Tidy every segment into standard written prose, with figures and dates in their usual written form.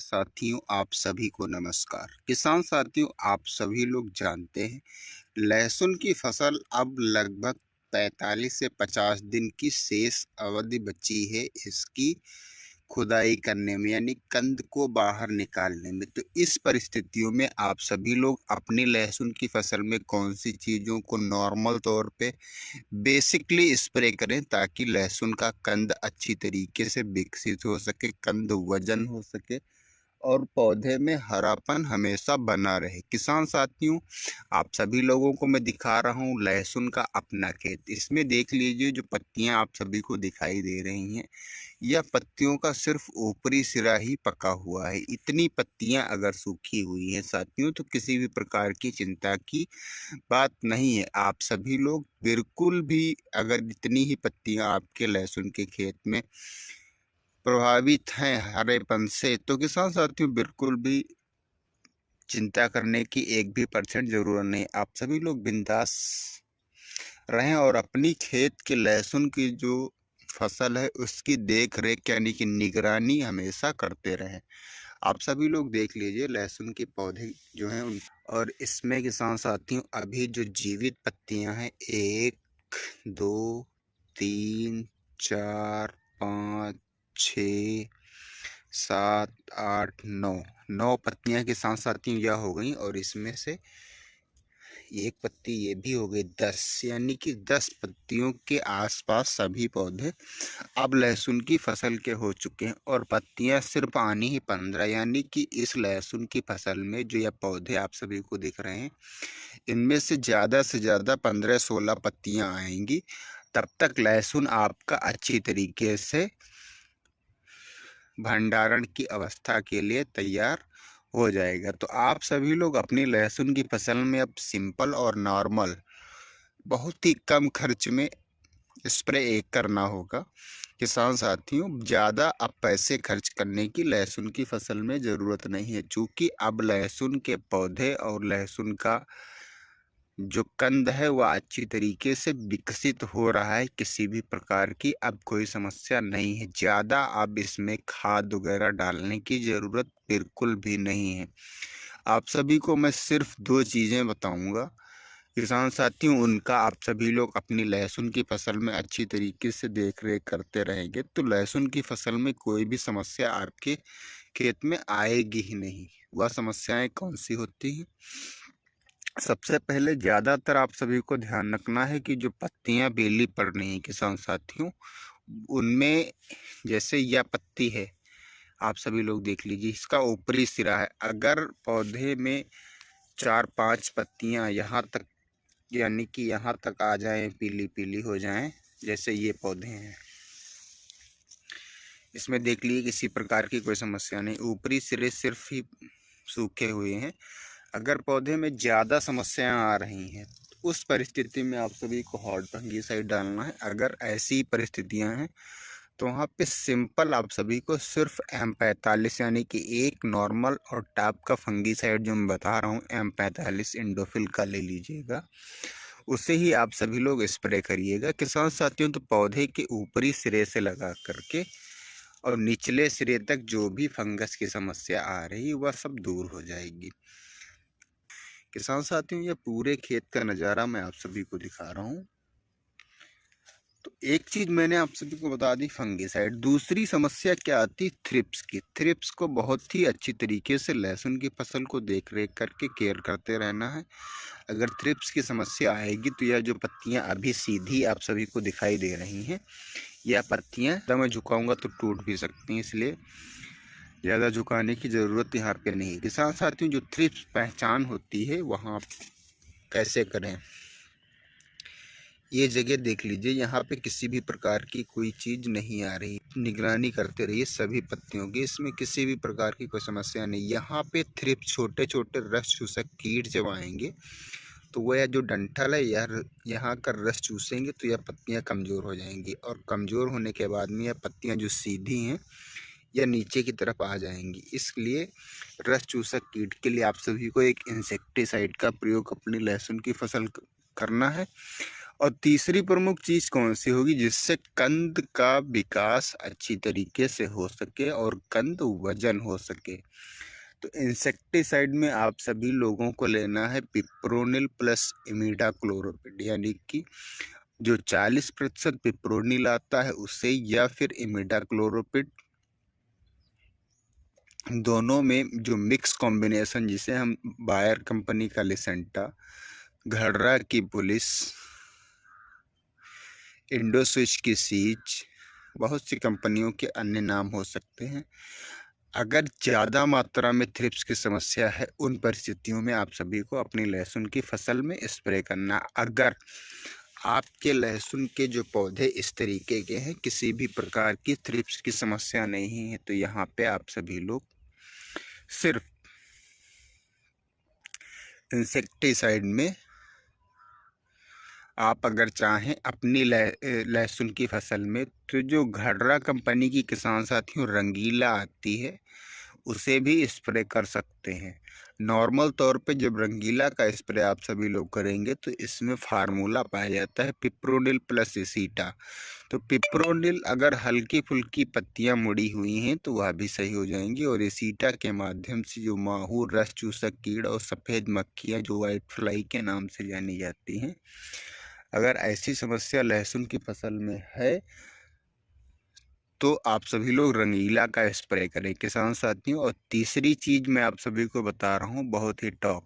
साथियों, आप सभी को नमस्कार। किसान साथियों, आप सभी लोग जानते हैं लहसुन की फसल अब लगभग 45 से 50 दिन की शेष अवधि बची है इसकी खुदाई करने में, यानी कंद को बाहर निकालने में। तो इस परिस्थितियों में आप सभी लोग अपनी लहसुन की फसल में कौन सी चीज़ों को नॉर्मल तौर पे बेसिकली स्प्रे करें ताकि लहसुन का कंद अच्छी तरीके से विकसित हो सके, कंद वजन हो सके और पौधे में हरापन हमेशा बना रहे। किसान साथियों, आप सभी लोगों को मैं दिखा रहा हूँ लहसुन का अपना खेत। इसमें देख लीजिए जो पत्तियां आप सभी को दिखाई दे रही हैं, यह पत्तियों का सिर्फ ऊपरी सिरा ही पका हुआ है। इतनी पत्तियां अगर सूखी हुई हैं साथियों तो किसी भी प्रकार की चिंता की बात नहीं है। आप सभी लोग बिल्कुल भी, अगर इतनी ही पत्तियां आपके लहसुन के खेत में प्रभावित हैं हरेपन से, तो किसान साथियों बिल्कुल भी चिंता करने की 1% भी जरूरत नहीं। आप सभी लोग बिंदास रहें और अपनी खेत के लहसुन की जो फसल है उसकी देख रेख यानी कि निगरानी हमेशा करते रहें। आप सभी लोग देख लीजिए लहसुन के पौधे जो हैं और इसमें किसान साथियों अभी जो जीवित पत्तियां हैं 1 2 3 4 5 6 7 8 9 पत्तियां किसान साथियों यह हो गई और इसमें से एक पत्ती ये भी हो गई 10, यानी कि 10 पत्तियों के आसपास सभी पौधे अब लहसुन की फसल के हो चुके हैं और पत्तियां सिर्फ आनी ही 15, यानी कि इस लहसुन की फसल में जो यह पौधे आप सभी को दिख रहे हैं इनमें से ज़्यादा 15-16 पत्तियां आएंगी। तब तक लहसुन आपका अच्छी तरीके से भंडारण की अवस्था के लिए तैयार हो जाएगा। तो आप सभी लोग अपनी लहसुन की फसल में अब सिंपल और नॉर्मल बहुत ही कम खर्च में स्प्रे एक करना होगा। किसान साथियों, ज़्यादा अब पैसे खर्च करने की लहसुन की फसल में ज़रूरत नहीं है, चूँकि अब लहसुन के पौधे और लहसुन का जो कंद है वह अच्छी तरीके से विकसित हो रहा है। किसी भी प्रकार की अब कोई समस्या नहीं है। ज़्यादा अब इसमें खाद वगैरह डालने की ज़रूरत बिल्कुल भी नहीं है। आप सभी को मैं सिर्फ 2 चीज़ें बताऊंगा किसान साथियों, उनका आप सभी लोग अपनी लहसुन की फसल में अच्छी तरीके से देख रेख करते रहेंगे तो लहसुन की फसल में कोई भी समस्या आपके खेत में आएगी ही नहीं। वह समस्याएं कौन सी होती हैं? सबसे पहले ज़्यादातर आप सभी को ध्यान रखना है कि जो पत्तियां पीली पड़ रही हैं किसान साथियों, उनमें जैसे यह पत्ती है आप सभी लोग देख लीजिए, इसका ऊपरी सिरा है। अगर पौधे में 4-5 पत्तियां यहाँ तक, यानी कि यहाँ तक आ जाएं, पीली पीली हो जाएं, जैसे ये पौधे हैं, इसमें देख लीजिए किसी प्रकार की कोई समस्या नहीं, ऊपरी सिरे सिर्फ ही सूखे हुए हैं। अगर पौधे में ज़्यादा समस्याएं आ रही हैं तो उस परिस्थिति में आप सभी को हॉट फंगीसाइड डालना है। अगर ऐसी परिस्थितियां हैं तो वहाँ पे सिंपल आप सभी को सिर्फ M45 यानी कि एक नॉर्मल और टॉप का फंगीसाइड जो मैं बता रहा हूँ M45 इंडोफिल का ले लीजिएगा, उसे ही आप सभी लोग स्प्रे करिएगा किसान साथियों। तो पौधे के ऊपरी सिरे से लगा करके और निचले सिरे तक जो भी फंगस की समस्या आ रही वह सब दूर हो जाएगी। किसान साथियों, यह पूरे खेत का नज़ारा मैं आप सभी को दिखा रहा हूँ। तो एक चीज़ मैंने आप सभी को बता दी फंगीसाइड। दूसरी समस्या क्या आती? थ्रिप्स की। थ्रिप्स को बहुत ही अच्छी तरीके से लहसुन की फसल को देख रेख करके केयर करते रहना है। अगर थ्रिप्स की समस्या आएगी तो यह जो पत्तियां अभी सीधी आप सभी को दिखाई दे रही हैं, यह पत्तियां जब मैं झुकाऊंगा तो टूट भी सकती हैं, इसलिए ज़्यादा झुकाने की ज़रूरत यहाँ पे नहीं। किसान साथियों, जो थ्रिप्स पहचान होती है वहाँ कैसे करें, ये जगह देख लीजिए, यहाँ पे किसी भी प्रकार की कोई चीज़ नहीं आ रही। निगरानी करते रहिए सभी पत्तियों की, इसमें किसी भी प्रकार की कोई समस्या नहीं। यहाँ पे थ्रिप्स छोटे छोटे रस चूसक कीट जब आएंगे तो वह जो डंठल है यार यहाँ का रस चूसेंगे तो यह पत्तियाँ कमज़ोर हो जाएंगी और कमज़ोर होने के बाद में यह पत्तियाँ जो सीधी हैं या नीचे की तरफ आ जाएंगी। इसलिए रस चूसक कीट के लिए आप सभी को एक इंसेक्टिसाइड का प्रयोग अपनी लहसुन की फसल करना है और तीसरी प्रमुख चीज कौन सी होगी, जिससे कंद का विकास अच्छी तरीके से हो सके और कंद वजन हो सके। तो इंसेक्टिसाइड में आप सभी लोगों को लेना है पिप्रोनिल प्लस इमिडाक्लोप्रिड, यानी कि जो 40% पिप्रोनिल आता है उसे, या फिर इमिडाक्लोप्रिड, दोनों में जो मिक्स कॉम्बिनेशन, जिसे हम बायर कंपनी का लिसेंटा, घड़रा की पुलिस, इंडोस्विच की सीज, बहुत सी कंपनियों के अन्य नाम हो सकते हैं। अगर ज़्यादा मात्रा में थ्रिप्स की समस्या है, उन परिस्थितियों में आप सभी को अपनी लहसुन की फसल में स्प्रे करना। अगर आपके लहसुन के जो पौधे इस तरीके के हैं, किसी भी प्रकार की थ्रिप्स की समस्या नहीं है, तो यहाँ पे आप सभी लोग सिर्फ इंसेक्टिसाइड में आप अगर चाहें अपनी लहसुन की फसल में, तो जो घड़रा कंपनी की किसान साथियों रंगीला आती है, उसे भी स्प्रे कर सकते हैं। नॉर्मल तौर पे जब रंगीला का स्प्रे आप सभी लोग करेंगे तो इसमें फार्मूला पाया जाता है पिप्रोनिल प्लस एसीटा। तो पिप्रोनिल अगर हल्की फुल्की पत्तियां मुड़ी हुई हैं तो वह भी सही हो जाएंगी, और एसीटा के माध्यम से जो माहूर, रस चूसक कीड़ और सफ़ेद मक्खियां, जो वाइट फ्लाई के नाम से जानी जाती हैं, अगर ऐसी समस्या लहसुन की फसल में है तो आप सभी लोग रंगीला का स्प्रे करें किसान साथियों। और तीसरी चीज मैं आप सभी को बता रहा हूँ, बहुत ही टॉप,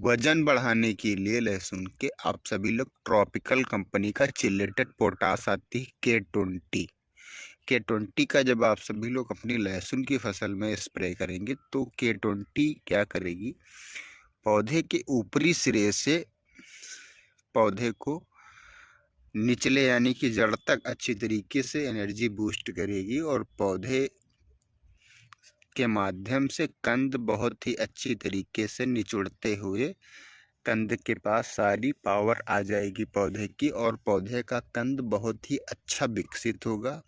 वजन बढ़ाने के लिए लहसुन के आप सभी लोग ट्रॉपिकल कंपनी का चिलेटेड पोटास आती है K20 का जब आप सभी लोग अपनी लहसुन की फसल में स्प्रे करेंगे तो K20 क्या करेगी, पौधे के ऊपरी सिरे से पौधे को निचले यानी कि जड़ तक अच्छी तरीके से एनर्जी बूस्ट करेगी, और पौधे के माध्यम से कंद बहुत ही अच्छी तरीके से निचुड़ते हुए कंद के पास सारी पावर आ जाएगी पौधे की, और पौधे का कंद बहुत ही अच्छा विकसित होगा।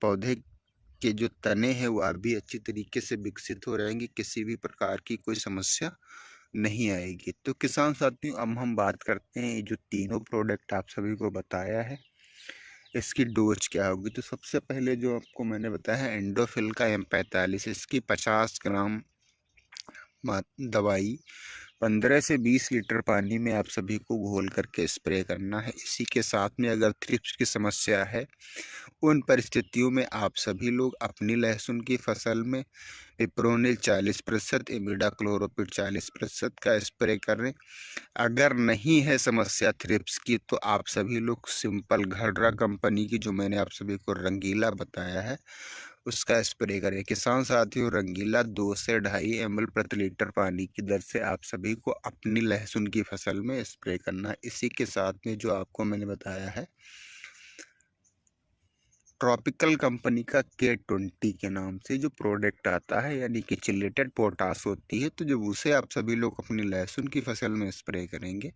पौधे के जो तने हैं वह भी अच्छी तरीके से विकसित हो रहेंगे, किसी भी प्रकार की कोई समस्या नहीं आएगी। तो किसान साथियों, अब हम बात करते हैं, जो तीनों प्रोडक्ट आप सभी को बताया है इसकी डोज क्या होगी। तो सबसे पहले जो आपको मैंने बताया है एंडोफिल का M45, इसकी 50 ग्राम दवाई 15 से 20 लीटर पानी में आप सभी को घोल करके स्प्रे करना है। इसी के साथ में अगर थ्रिप्स की समस्या है, उन परिस्थितियों में आप सभी लोग अपनी लहसुन की फसल में पिप्रोनिल 40%, इमिडाक्लोप्रिड 40% का स्प्रे करें। अगर नहीं है समस्या थ्रिप्स की, तो आप सभी लोग सिंपल घड़रा कंपनी की, जो मैंने आप सभी को रंगीला बताया है, उसका स्प्रे करें। किसान साथियों, रंगीला 2 से 2.5 ml प्रति लीटर पानी की दर से आप सभी को अपनी लहसुन की फसल में स्प्रे करना है। इसी के साथ में जो आपको मैंने बताया है ट्रॉपिकल कंपनी का K20 के नाम से जो प्रोडक्ट आता है, यानी कि चिलेटेड पोटास होती है, तो जब उसे आप सभी लोग अपनी लहसुन की फसल में स्प्रे करेंगे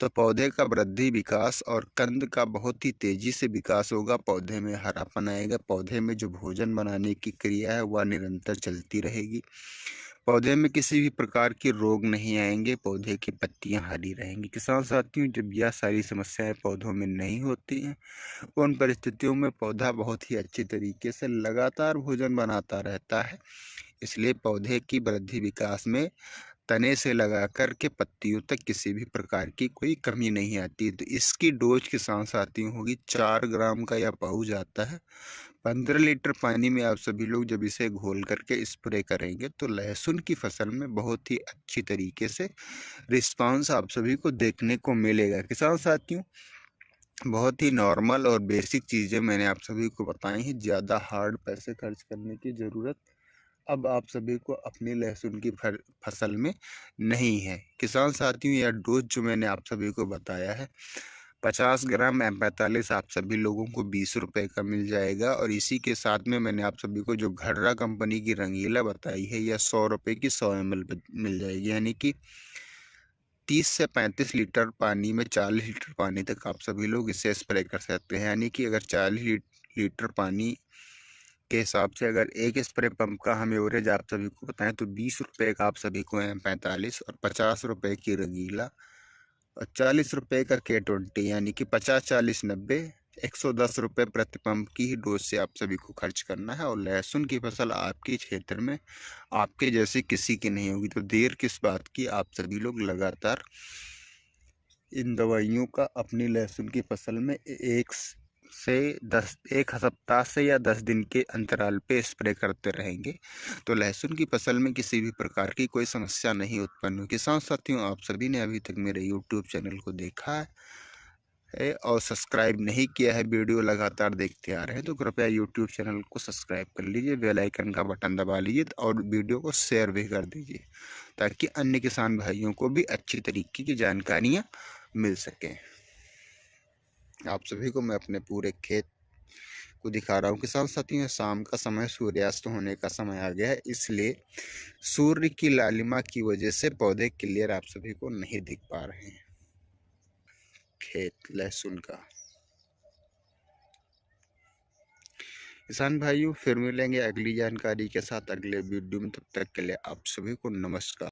तो पौधे का वृद्धि, विकास और कंद का बहुत ही तेजी से विकास होगा। पौधे में हरापन आएगा, पौधे में जो भोजन बनाने की क्रिया है वह निरंतर चलती रहेगी, पौधे में किसी भी प्रकार के रोग नहीं आएंगे, पौधे की पत्तियां हरी रहेंगी। किसान साथियों, जब यह सारी समस्याएं पौधों में नहीं होती हैं, उन परिस्थितियों में पौधा बहुत ही अच्छी तरीके से लगातार भोजन बनाता रहता है। इसलिए पौधे की वृद्धि विकास में तने से लगा कर के पत्तियों तक किसी भी प्रकार की कोई कमी नहीं आती। तो इसकी डोज किसान साथियों होगी 4 ग्राम का यह पाउच आता है। 15 लीटर पानी में आप सभी लोग जब इसे घोल करके स्प्रे करेंगे तो लहसुन की फसल में बहुत ही अच्छी तरीके से रिस्पांस आप सभी को देखने को मिलेगा। किसान साथियों, बहुत ही नॉर्मल और बेसिक चीज़ें मैंने आप सभी को बताई हैं, ज़्यादा हार्ड पैसे खर्च करने की ज़रूरत अब आप सभी को अपनी लहसुन की फसल में नहीं है। किसान साथियों, यह डोज जो मैंने आप सभी को बताया है 50 ग्राम M45 आप सभी लोगों को 20 रुपये का मिल जाएगा, और इसी के साथ में मैंने आप सभी को जो घड़रा कंपनी की रंगीला बताई है यह 100 रुपये की 100 ml मिल जाएगी, यानी कि 30 से 35 लीटर पानी में 40 लीटर पानी तक आप सभी लोग इसे स्प्रे कर सकते हैं। यानी कि अगर 40 लीटर पानी के हिसाब से अगर एक स्प्रे पंप का हम एवरेज आप सभी को बताएं तो 20 रुपये का आप सभी को M45 और 50 रुपये की रंगीला और 40 रुपये का K20 यानी कि 50-40-90 110 रुपये प्रति पंप की ही डोज से आप सभी को खर्च करना है। और लहसुन की फसल आपके क्षेत्र में आपके जैसी किसी की नहीं होगी, तो देर किस बात की, आप सभी लोग लगातार इन दवाइयों का अपनी लहसुन की फसल में एक सप्ताह से या 10 दिन के अंतराल पे स्प्रे करते रहेंगे, तो लहसुन की फसल में किसी भी प्रकार की कोई समस्या नहीं उत्पन्न होगी। किसान साथियों, आप सभी ने अभी तक मेरे यूट्यूब चैनल को देखा है और सब्सक्राइब नहीं किया है, वीडियो लगातार देखते आ रहे हैं, तो कृपया यूट्यूब चैनल को सब्सक्राइब कर लीजिए, बेल आइकन का बटन दबा लीजिए और वीडियो को शेयर भी कर दीजिए, ताकि अन्य किसान भाइयों को भी अच्छी तरीके की जानकारियाँ मिल सकें। आप सभी को मैं अपने पूरे खेत को दिखा रहा हूँ। किसान साथियों, शाम का समय सूर्यास्त होने का समय आ गया है, इसलिए सूर्य की लालिमा की वजह से पौधे क्लियर आप सभी को नहीं दिख पा रहे हैं। खेत लहसुन का। किसान भाइयों, फिर मिलेंगे अगली जानकारी के साथ अगले वीडियो में, तब तक के लिए आप सभी को नमस्कार।